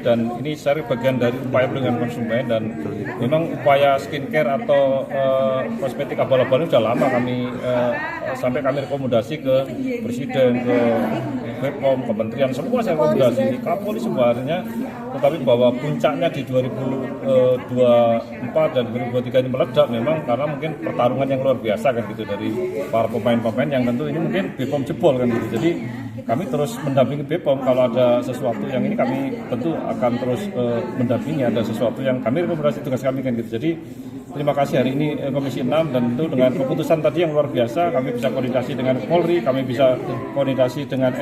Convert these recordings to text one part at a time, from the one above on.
dan ini saya bagian dari upaya perlindungan konsumen, dan memang upaya skincare atau kosmetik abal-abal ini sudah lama kami sampai kami rekomendasi ke Presiden, ke BPOM, Kementerian, semua saya rekomendasi, Kapolri sebenarnya, tetapi bahwa puncaknya di 2024 dan 2023 ini meledak memang karena mungkin pertarungan yang luar biasa kan gitu dari para pemain-pemain yang tentu ini mungkin BPOM jebol kan gitu. Jadi kami terus mendampingi BPOM, kalau ada sesuatu yang ini kami tentu akan terus mendampingi, ada sesuatu yang kami rekomendasi tugas kami kan gitu. Jadi terima kasih hari ini Komisi 6, dan tentu dengan keputusan tadi yang luar biasa kami bisa koordinasi dengan Polri, kami bisa koordinasi dengan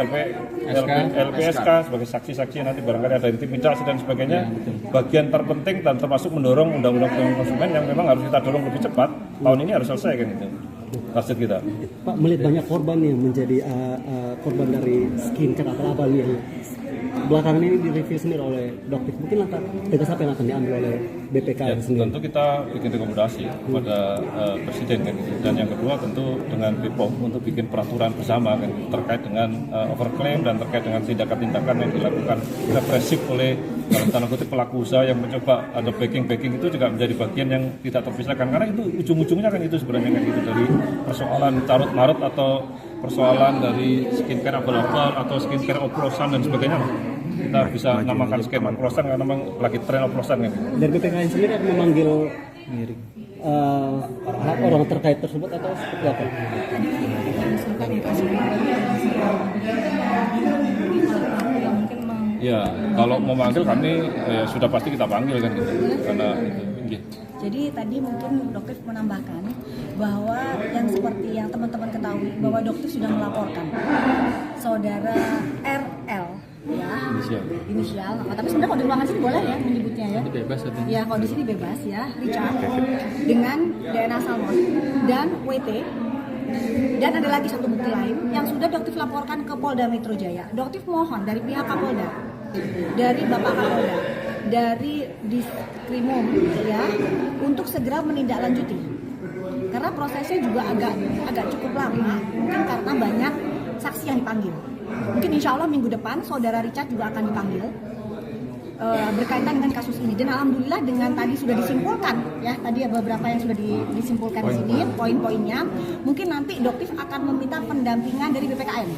LPSK sebagai saksi-saksi, nanti barangkali ada intimidasi dan sebagainya. Bagian terpenting dan termasuk mendorong undang-undang perlindungan konsumen yang memang harus kita dorong lebih cepat, tahun ini harus selesai kan itu target kita. Pak, melihat banyak korban yang menjadi korban dari skincare atau apa yang belakangan ini direview sendiri oleh dokter, mungkin langkah tegas apa yang akan diambil oleh BPK ya, sendiri? Tentu kita bikin rekomendasi kepada Presiden kan gitu. Dan yang kedua tentu dengan BPOM untuk bikin peraturan bersama kan terkait dengan overclaim dan terkait dengan tindakan-tindakan yang dilakukan represif oleh dalam tanda kutip pelaku usaha yang mencoba ada backing itu juga menjadi bagian yang tidak terpisahkan, karena itu ujung-ujungnya kan itu sebenarnya kan itu dari persoalan carut marut atau persoalan dari skincare abal-abal atau skincare oplosan dan sebagainya. Kita bisa namakan skincare oplosan karena memang lagi tren oplosan kan. Dari BPKN sendiri akan memanggil orang terkait tersebut atau seperti apa? Ya, kalau memanggil kami sudah pasti kita panggil kan gitu. Karena itu. Jadi tadi mungkin dokter menambahkan bahwa yang seperti yang teman-teman ketahui bahwa dokter sudah melaporkan saudara RL ya inisial. Tapi sebenarnya kalau di ruangan sini boleh ya menyebutnya ya. Bebas atau? Ya kalau di sini bebas ya, Richard dengan DNA Salmon dan WT. Dan ada lagi satu bukti lain yang sudah dokter laporkan ke Polda Metro Jaya. Dokter mohon dari pihak Kapolda, dari Bapak Kapolda, dari Diskrimum ya untuk segera menindaklanjuti. Karena prosesnya juga agak cukup lama, mungkin karena banyak saksi yang dipanggil. Mungkin insya Allah minggu depan saudara Richard juga akan dipanggil berkaitan dengan kasus ini. Dan alhamdulillah dengan tadi sudah disimpulkan ya, tadi ada beberapa yang sudah disimpulkan di sini poin-poinnya. Mungkin nanti dokter akan meminta pendampingan dari BPKN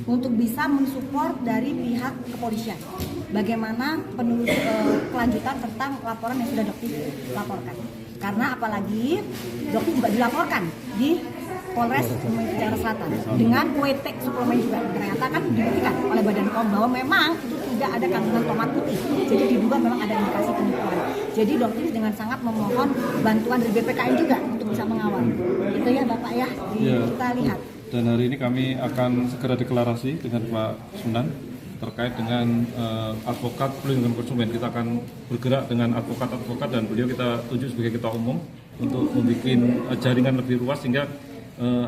untuk bisa mensupport dari pihak kepolisian bagaimana kelanjutan tentang laporan yang sudah dokter laporkan. Karena apalagi dokter juga dilaporkan di Polres Jakarta Selatan dengan WT suplemen juga ternyata kan dibuktikan oleh Badan POM bahwa memang itu tidak ada kandungan tomat putih, jadi diduga memang ada indikasi penipuan. Jadi dokter dengan sangat memohon bantuan dari BPKN juga untuk bisa mengawal. Itu ya Bapak ya, kita lihat. Dan hari ini kami akan segera deklarasi dengan Pak Sunan terkait dengan advokat pelindungan konsumen. Kita akan bergerak dengan advokat dan beliau kita tunjuk sebagai ketua umum untuk membuat jaringan lebih luas sehingga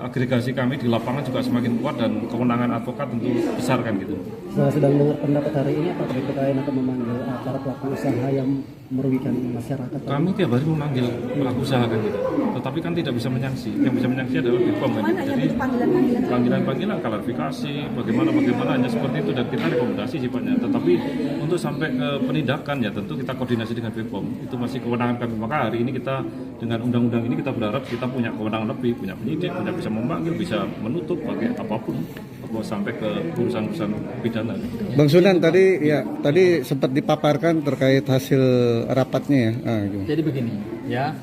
agregasi kami di lapangan juga semakin kuat dan kewenangan advokat tentu besar kan gitu. Saya sedang dengar pendapat hari ini apakah BPKN akan memanggil para pelaku usaha yang merugikan masyarakat? Kami tiap hari memanggil pelaku usaha kan gitu, tetapi kan tidak bisa menyanksi. Yang bisa menyanksi adalah BPOM kan. Jadi panggilan klarifikasi, bagaimana hanya seperti itu, dan kita rekomendasi sifatnya. Tetapi untuk sampai ke penindakan ya tentu kita koordinasi dengan BPOM. Itu masih kewenangan kami. Maka hari ini kita dengan undang-undang ini kita berharap kita punya kewenangan lebih, punya penyidik, punya bisa memanggil, bisa menutup pakai apapun sampai ke urusan-urusan pidana. Bang Sunan tadi sempat dipaparkan terkait hasil rapatnya ya. Gitu. Jadi begini ya,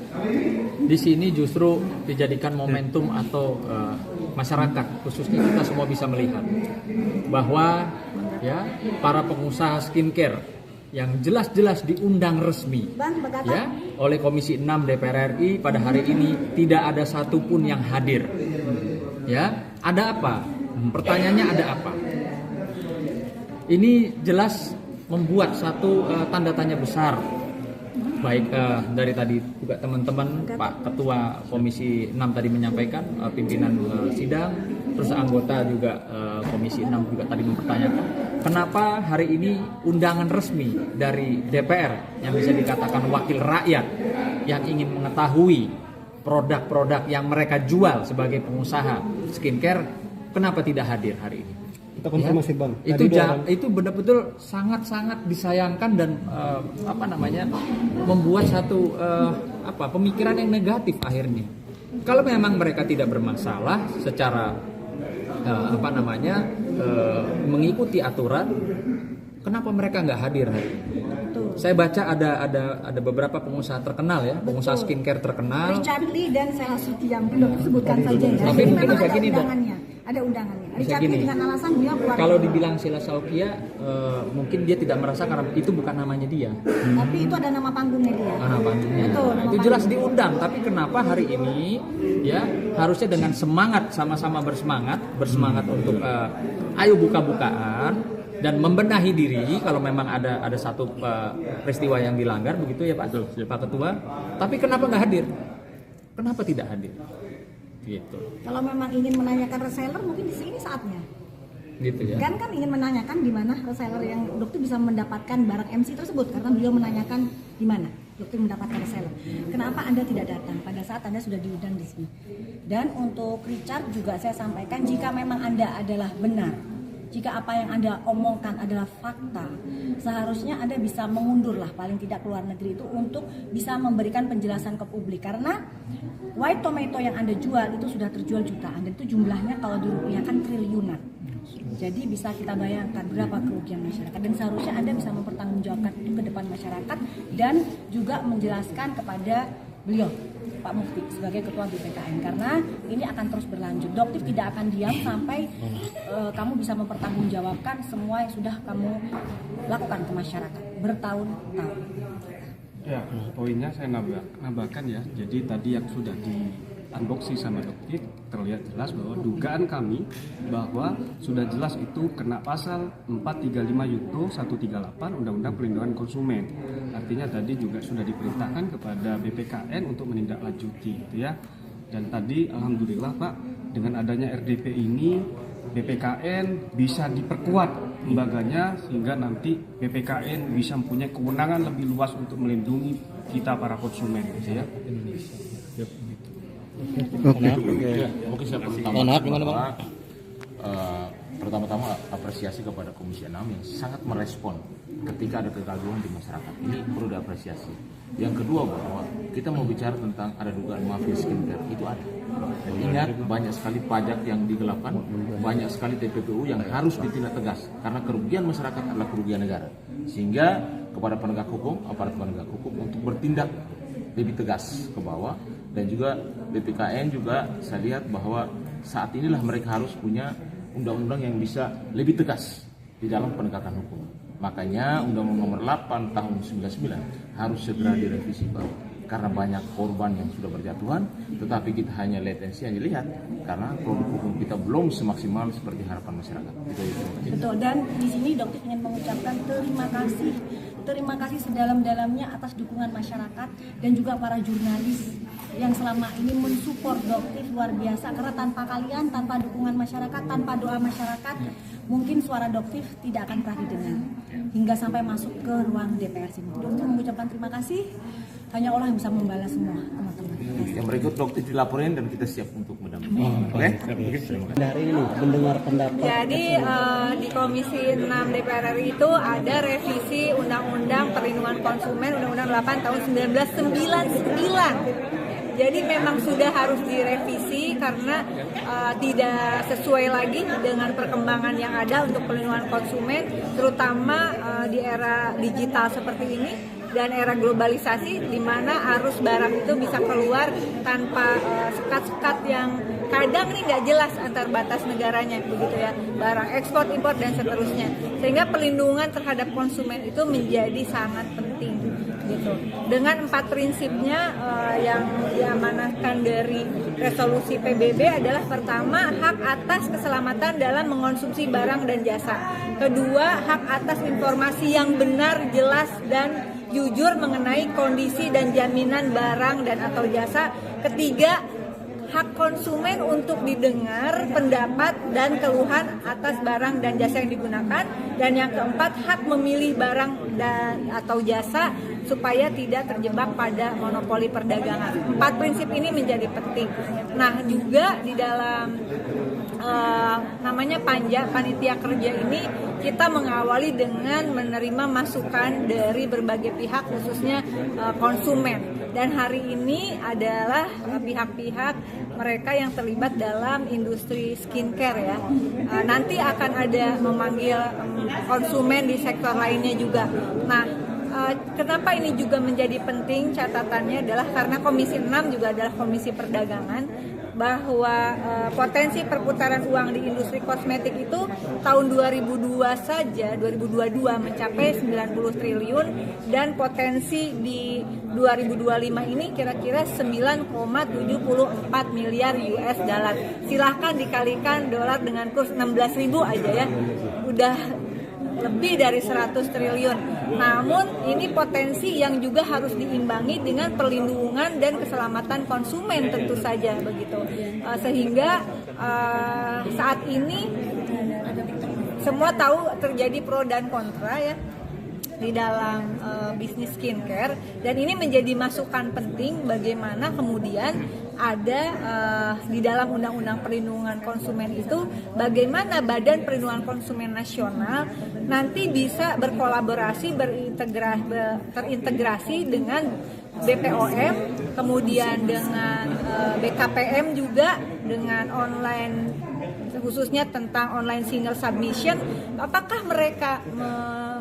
di sini justru dijadikan momentum atau masyarakat khususnya kita semua bisa melihat bahwa ya para pengusaha skincare yang jelas-jelas diundang resmi ya oleh Komisi 6 DPR RI pada hari ini tidak ada satupun yang hadir. Ya, ada apa? Pertanyaannya ada apa? Ini jelas membuat satu tanda tanya besar. Baik dari tadi juga teman-teman Pak Ketua Komisi 6 tadi menyampaikan, pimpinan sidang, terus anggota juga Komisi 6 juga tadi mempertanyakan kenapa hari ini undangan resmi dari DPR yang bisa dikatakan wakil rakyat yang ingin mengetahui produk-produk yang mereka jual sebagai pengusaha skincare, kenapa tidak hadir hari ini? Kita konfirmasi Bang. Itu Tadi dua orang- itu benar-betul sangat-sangat disayangkan dan membuat satu pemikiran yang negatif akhirnya. Kalau memang mereka tidak bermasalah secara mengikuti aturan, kenapa mereka nggak hadir hari ini? Saya baca ada beberapa pengusaha terkenal ya, pengusaha skincare terkenal. Richard Lee dan Sheila Suti yang dokter sebutkan saja ya. Tapi Ini mungkin memang bisa ada gini, Dok. undangannya. Ada undangannya. Bisa Richard gini. Lee dengan alasan dia keluar. Kalau dibilang Sheila Saukia, mungkin dia tidak merasa karena itu bukan namanya dia. Tapi itu ada nama panggungnya dia. Nama panggungnya. Betul. Itu jelas diundang, tapi kenapa hari ini ya harusnya dengan semangat, sama-sama bersemangat untuk ayo buka-bukaan dan membenahi diri kalau memang ada satu peristiwa yang dilanggar begitu ya Pak, Pak Ketua. Tapi kenapa nggak hadir? Kenapa tidak hadir? Gitu. Kalau memang ingin menanyakan reseller mungkin di sini saatnya. Gitu ya. Kan ingin menanyakan di mana reseller yang dokter bisa mendapatkan barang MC tersebut karena beliau menanyakan di mana dokter mendapatkan reseller. Kenapa Anda tidak datang pada saat Anda sudah diundang di sini? Dan untuk Richard juga saya sampaikan jika memang Anda adalah benar, jika apa yang Anda omongkan adalah fakta, seharusnya Anda bisa mengundurlah paling tidak ke luar negeri itu untuk bisa memberikan penjelasan ke publik. Karena white tomato yang Anda jual itu sudah terjual jutaan dan itu jumlahnya kalau dirupiahkan triliunan. Jadi bisa kita bayangkan berapa kerugian masyarakat dan seharusnya Anda bisa mempertanggungjawabkan itu ke depan masyarakat dan juga menjelaskan kepada beliau Pak Mufti sebagai ketua BPKN karena ini akan terus berlanjut. Doktif tidak akan diam sampai kamu bisa mempertanggungjawabkan semua yang sudah kamu lakukan ke masyarakat bertahun-tahun. Ya, poinnya saya nambahkan ya. Jadi tadi yang sudah di unboxing sama Doktif terlihat jelas bahwa dugaan kami bahwa sudah jelas itu kena pasal 435 Yunto 138 Undang-Undang Perlindungan Konsumen. Artinya tadi juga sudah diperintahkan kepada BPKN untuk menindaklanjuti gitu ya. Dan tadi alhamdulillah Pak, dengan adanya RDP ini BPKN bisa diperkuat lembaganya sehingga nanti BPKN bisa mempunyai kewenangan lebih luas untuk melindungi kita para konsumen gitu ya. Mungkin saya pertama-tama apresiasi kepada Komisi 6 yang sangat merespon ketika ada kegaduhan di masyarakat. Ini perlu diapresiasi. Yang kedua bahwa kita mau bicara tentang ada dugaan mafia skincare, itu ada. Dan ingat banyak sekali pajak yang digelapkan, banyak sekali TPPU yang harus ditindak tegas karena kerugian masyarakat adalah kerugian negara. Sehingga kepada penegak hukum, aparat penegak hukum untuk bertindak lebih tegas ke bawah. Dan juga BPKN juga saya lihat bahwa saat inilah mereka harus punya undang-undang yang bisa lebih tegas di dalam penegakan hukum. Makanya Undang-Undang Nomor 8 Tahun 99 harus segera direvisi Pak. Karena banyak korban yang sudah berjatuhan, tetapi kita hanya latensi hanya lihat karena produk hukum kita belum semaksimal seperti harapan masyarakat. Betul, dan di sini dokter ingin mengucapkan terima kasih sedalam-dalamnya atas dukungan masyarakat dan juga para jurnalis yang selama ini mensupport Doktif luar biasa karena tanpa kalian, tanpa dukungan masyarakat, tanpa doa masyarakat, mungkin suara Doktif tidak akan pernah didengar hingga sampai masuk ke ruang DPR sini. Dokter mengucapkan terima kasih. Hanya Allah yang bisa membalas semua teman-teman. Yang berikut Doktif dilaporin dan kita siap untuk mendampingi. Oke? Dari ini mendengar pendapat. Jadi di Komisi 6 DPR RI itu ada revisi Undang-Undang Perlindungan Konsumen Undang-Undang 8 tahun 1999. Jadi memang sudah harus direvisi karena tidak sesuai lagi dengan perkembangan yang ada untuk perlindungan konsumen, terutama di era digital seperti ini dan era globalisasi di mana arus barang itu bisa keluar tanpa sekat-sekat yang kadang nih nggak jelas antar batas negaranya begitu ya, barang ekspor, impor dan seterusnya, sehingga perlindungan terhadap konsumen itu menjadi sangat penting gitu. Dengan 4 prinsipnya yang diamanahkan dari resolusi PBB adalah pertama, hak atas keselamatan dalam mengonsumsi barang dan jasa. Kedua, hak atas informasi yang benar, jelas dan jujur mengenai kondisi dan jaminan barang dan atau jasa. Ketiga, hak konsumen untuk didengar pendapat dan keluhan atas barang dan jasa yang digunakan. Dan yang keempat, hak memilih barang dan atau jasa supaya tidak terjebak pada monopoli perdagangan. 4 prinsip ini menjadi penting. Nah, juga di dalam namanya panitia kerja ini kita mengawali dengan menerima masukan dari berbagai pihak khususnya konsumen, dan hari ini adalah pihak-pihak mereka yang terlibat dalam industri skincare ya. Nanti akan ada memanggil konsumen di sektor lainnya juga. Nah, kenapa ini juga menjadi penting, catatannya adalah karena Komisi 6 juga adalah komisi perdagangan, bahwa potensi perputaran uang di industri kosmetik itu tahun 2022 mencapai 90 triliun dan potensi di 2025 ini kira-kira 9,74 miliar US dollar. Silahkan dikalikan dolar dengan kurs 16.000 aja ya, udah lebih dari 100 triliun. Namun ini potensi yang juga harus diimbangi dengan perlindungan dan keselamatan konsumen tentu saja begitu. Sehingga saat ini semua tahu terjadi pro dan kontra ya di dalam bisnis skincare, dan ini menjadi masukan penting bagaimana kemudian ada di dalam Undang-Undang Perlindungan Konsumen itu bagaimana Badan Perlindungan Konsumen Nasional nanti bisa berkolaborasi terintegrasi dengan BPOM, kemudian dengan BKPM juga, dengan online khususnya tentang online single submission. Apakah mereka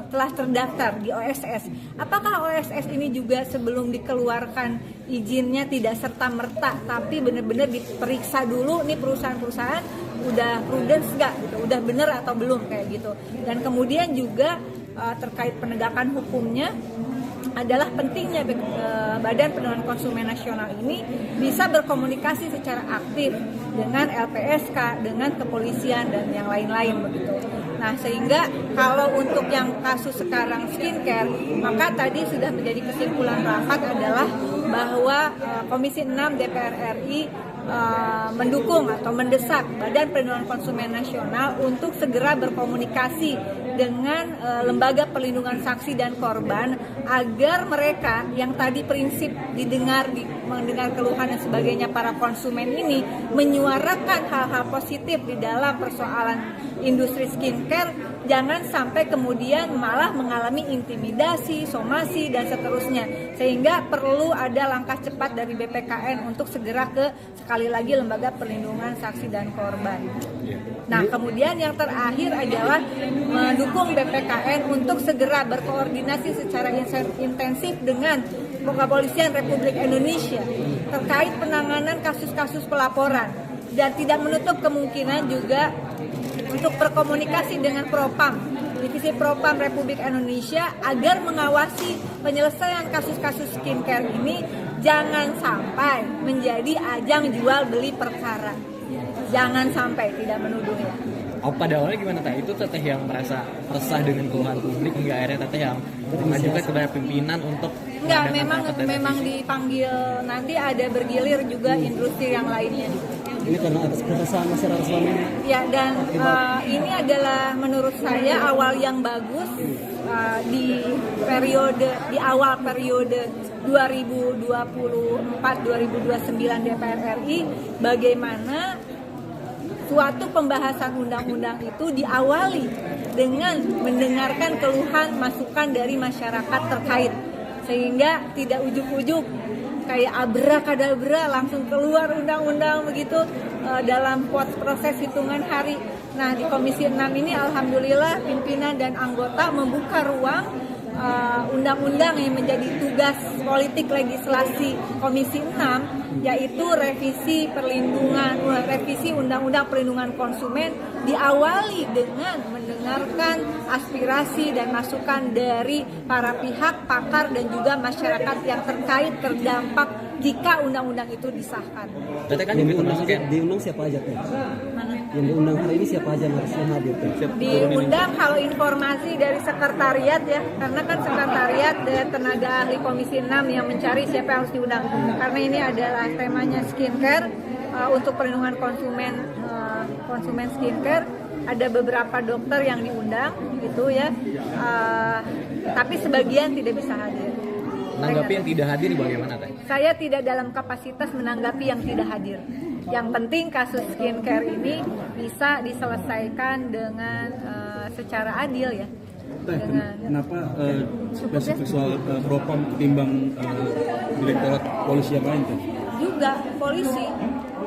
telah terdaftar di OSS? Apakah OSS ini juga sebelum dikeluarkan izinnya tidak serta-merta, tapi benar-benar diperiksa dulu nih perusahaan-perusahaan udah prudence nggak gitu, udah benar atau belum kayak gitu. Dan kemudian juga terkait penegakan hukumnya adalah pentingnya Badan Perlindungan Konsumen Nasional ini bisa berkomunikasi secara aktif dengan LPSK, dengan kepolisian dan yang lain-lain begitu. Nah, sehingga kalau untuk yang kasus sekarang skincare, maka tadi sudah menjadi kesimpulan rapat adalah bahwa Komisi 6 DPR RI mendukung atau mendesak Badan Perlindungan Konsumen Nasional untuk segera berkomunikasi dengan lembaga perlindungan saksi dan korban agar mereka yang tadi prinsip mendengar keluhan dan sebagainya para konsumen ini menyuarakan hal-hal positif di dalam persoalan industri skincare, jangan sampai kemudian malah mengalami intimidasi, somasi dan seterusnya, sehingga perlu ada langkah cepat dari BPKN untuk segera ke sekali lagi lembaga perlindungan saksi dan korban. Nah, kemudian yang terakhir adalah mendukung BPKN untuk segera berkoordinasi secara intensif dengan Kepolisian Republik Indonesia terkait penanganan kasus-kasus pelaporan, dan tidak menutup kemungkinan juga untuk berkomunikasi dengan Propam, Divisi Propam Republik Indonesia, agar mengawasi penyelesaian kasus-kasus skincare ini jangan sampai menjadi ajang jual beli perkara. Jangan sampai, tidak menuduh ya. Oh, pada awalnya gimana Teh? Itu Teteh yang merasa resah dengan keluhan publik hingga akhirnya Teteh yang mengajukan kepada pimpinan untuk enggak, memang dipanggil, nanti ada bergilir juga industri yang lainnya. Ini karena atas keresahan masyarakat selama ini. Ya, dan ini adalah menurut saya awal yang bagus di awal periode 2024-2029 DPR RI, bagaimana suatu pembahasan undang-undang itu diawali dengan mendengarkan keluhan masukan dari masyarakat terkait, sehingga tidak ujuk-ujuk kayak abrakadabra langsung keluar undang-undang begitu dalam proses hitungan hari. Nah, di Komisi 6 ini alhamdulillah pimpinan dan anggota membuka ruang undang-undang yang menjadi tugas politik legislasi Komisi 6, yaitu revisi Undang-Undang Perlindungan Konsumen, diawali dengan mendengarkan aspirasi dan masukan dari para pihak, pakar dan juga masyarakat yang terkait terdampak jika undang-undang itu disahkan. Berarti kan diundang siapa aja tuh? Yang diundang hari ini siapa aja harusnya hadir tuh? Diundang kalau informasi dari sekretariat ya, karena kan sekretariat dan tenaga ahli Komisi 6 yang mencari siapa yang harus diundang. Karena ini adalah temanya skincare, untuk perlindungan konsumen skincare, ada beberapa dokter yang diundang gitu ya, tapi sebagian tidak bisa hadir. Menanggapi yang tidak hadir bagaimana Teh? Saya tidak dalam kapasitas menanggapi yang tidak hadir. Yang penting kasus skincare ini bisa diselesaikan dengan secara adil ya. Kenapa spesifik soal propam ketimbang direktorat polisi yang lain kan? Juga polisi,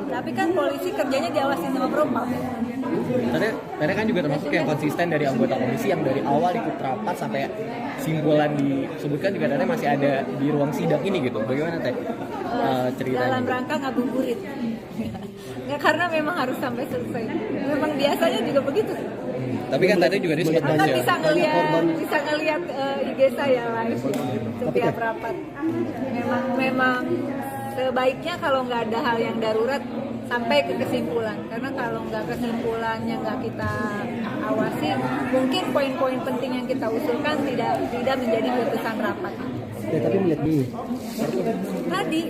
tapi kan polisi kerjanya diawasi sama propam. Tadi kan juga termasuk yang konsisten dari anggota komisi yang dari awal ikut rapat sampai simpulan disebutkan juga ternyata masih ada di ruang sidang ini gitu. Bagaimana Teh ceritanya? Dalam rangka ngabuburit. Ya, karena memang harus sampai selesai. Memang biasanya juga begitu. Tapi kan tadi juga disebut Kan bisa ngelihat IG saya live setiap rapat. Memang sebaiknya kalau nggak ada hal yang darurat sampai ke kesimpulan, karena kalau nggak kesimpulannya nggak kita awasi, mungkin poin-poin penting yang kita usulkan tidak menjadi putusan rapat. Ya, tapi melihat ini Tadi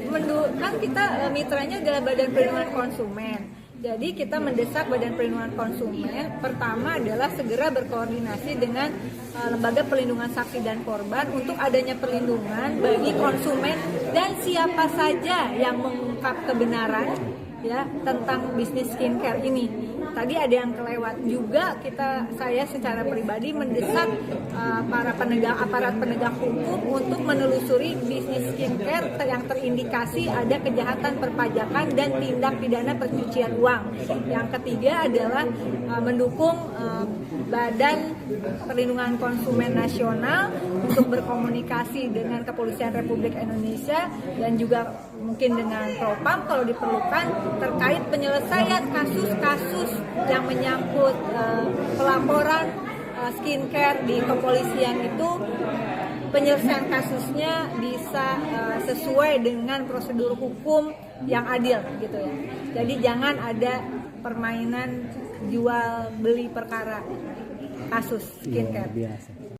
kan kita mitranya adalah Badan Perlindungan Konsumen. Jadi kita mendesak Badan Perlindungan Konsumen pertama adalah segera berkoordinasi dengan Lembaga Perlindungan Saksi dan Korban untuk adanya perlindungan bagi konsumen dan siapa saja yang mengungkap kebenaran ya tentang bisnis skincare ini. Tadi ada yang kelewat juga, saya secara pribadi mendesak aparat penegak hukum untuk menelusuri bisnis skincare yang terindikasi ada kejahatan perpajakan dan tindak pidana pencucian uang. Yang ketiga adalah mendukung Badan Perlindungan Konsumen Nasional untuk berkomunikasi dengan Kepolisian Republik Indonesia dan juga mungkin dengan Propam kalau diperlukan terkait penyelesaian kasus-kasus yang menyangkut pelaporan skincare di kepolisian itu, penyelesaian kasusnya bisa sesuai dengan prosedur hukum yang adil gitu ya. Jadi jangan ada permainan jual beli perkara kasus skincare. biasa.